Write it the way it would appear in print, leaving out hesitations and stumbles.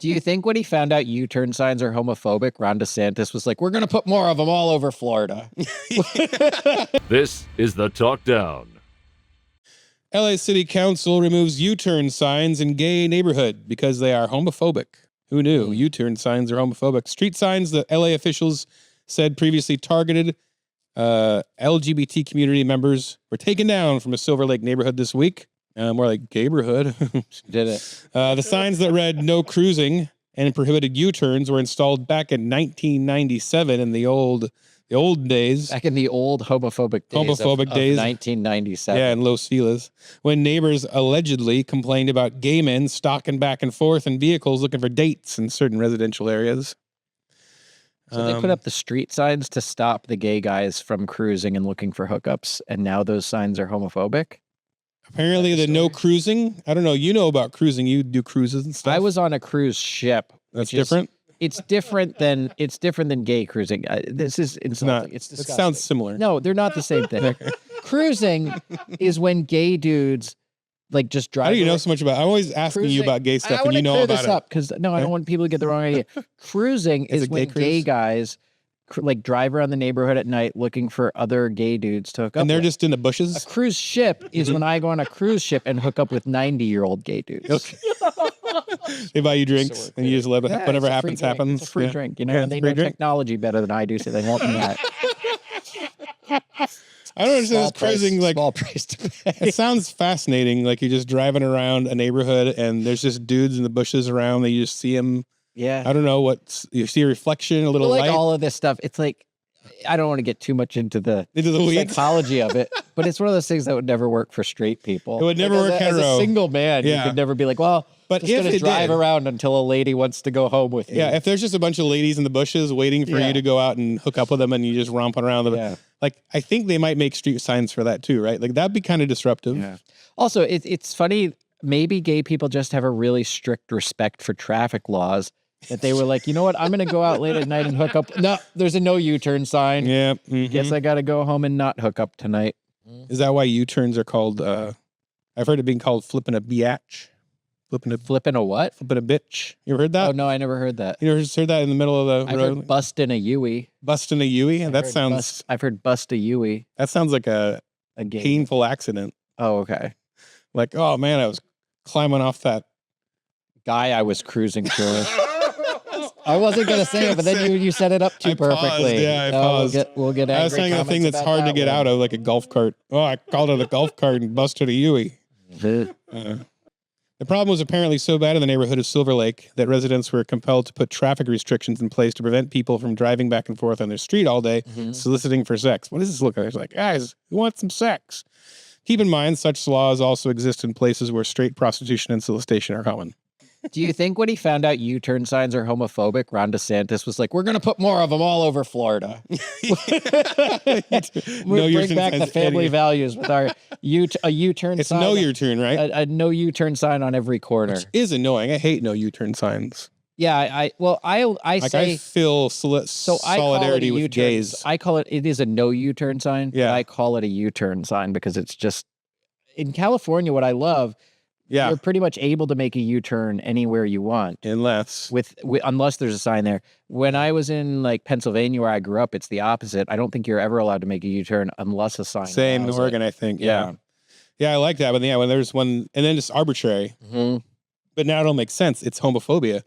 Do you think when he found out U-turn signs are homophobic, Ron DeSantis was like, we're going to put more of them all over Florida? This is the Talk Down. LA City Council removes U-turn signs in gay neighborhood because they are homophobic. Who knew? U-turn signs are homophobic. Street signs that LA officials said previously targeted LGBT community members were taken down from a Silver Lake neighborhood this week. More like neighborhood. Did it? The signs that read no cruising and prohibited U-turns were installed back in 1997 in the old days. Back in the old homophobic days of 1997. Yeah, in Los Feliz, when neighbors allegedly complained about gay men stalking back and forth in vehicles looking for dates in certain residential areas. So they put up the street signs to stop the gay guys from cruising and looking for hookups, and now those signs are homophobic? Apparently the no cruising. I don't know. You know about cruising. You do cruises and stuff. I was on a cruise ship. That's different? It's different than gay cruising. This is insulting. It's It disgusting. sounds similar. No, they're not the same thing. Cruising is when gay dudes like just drive. How do you know away. so much about? I'm always asking you about gay stuff, and you know about it. Because I don't want people to get the wrong idea. Cruising is when gay guys like drive around the neighborhood at night looking for other gay dudes to hook up. And they're with. just in the bushes. A cruise ship is when I go on a cruise ship and hook up with 90-year-old gay dudes. Okay. They buy you drinks, and you just let it, whatever happens, happens. It's a free drink, you know. And they know technology better than I do, so they won't do that. I don't understand this cruising. Like, small price to pay. it sounds fascinating. Like you're just driving around a neighborhood, and there's just dudes in the bushes around. That you just see them. Yeah. I don't know what you see a reflection, a little light. All of this stuff. It's like I don't want to get too much into the weeds. Psychology of it, but it's one of those things that would never work for straight people. It would never work hetero. As a single man, you could never be like, well, but just gonna drive around until a lady wants to go home with you. Yeah, if there's just a bunch of ladies in the bushes waiting for you to go out and hook up with them, and you just romping around them, like I think they might make street signs for that too, right? Like that'd be kind of disruptive. Yeah. Also, it's funny. Maybe gay people just have a really strict respect for traffic laws. That they were like, you know what? I'm going to go out late at night and hook up. No, there's a no U-turn sign. Yeah. Guess I got to go home and not hook up tonight. Is that why U-turns are called, I've heard it being called flipping a biatch. Flipping a what? Flipping a bitch. You ever heard that? Oh, no, I never heard that. You ever heard that in the middle of the I've road? heard busting a Yui. Busting a Yui? I've heard bust a Yui. That sounds like a painful accident. Oh, okay. Like, oh man, I was climbing off that guy I was cruising through. I wasn't going to say it, but then you set it up too perfectly. I paused. We'll get angry. I was saying a thing that's hard to get out of, like a golf cart. Oh, I called it a golf cart and busted a Yui. The problem was apparently so bad in the neighborhood of Silver Lake that residents were compelled to put traffic restrictions in place to prevent people from driving back and forth on their street all day, soliciting for sex. What does this look like? It's like, guys, who wants some sex? Keep in mind, such laws also exist in places where straight prostitution and solicitation are common. Do you think when he found out U-turn signs are homophobic, Ron DeSantis was like, we're going to put more of them all over Florida? We'll bring back the family values with our U-turn sign. It's no U-turn, right? A no U-turn sign on every corner. Which is annoying. I hate no U-turn signs. Yeah, I feel solidarity with gays. I call it is a no U-turn sign. Yeah. I call it a U-turn sign because it's just, in California, what I love, you're pretty much able to make a U-turn anywhere you want. Unless there's a sign there. When I was in like Pennsylvania where I grew up, it's the opposite. I don't think you're ever allowed to make a U-turn unless a sign. Same in Oregon, I think. Yeah, I like that. But yeah, when there's one, and then it's arbitrary. But now it all makes sense. It's homophobia.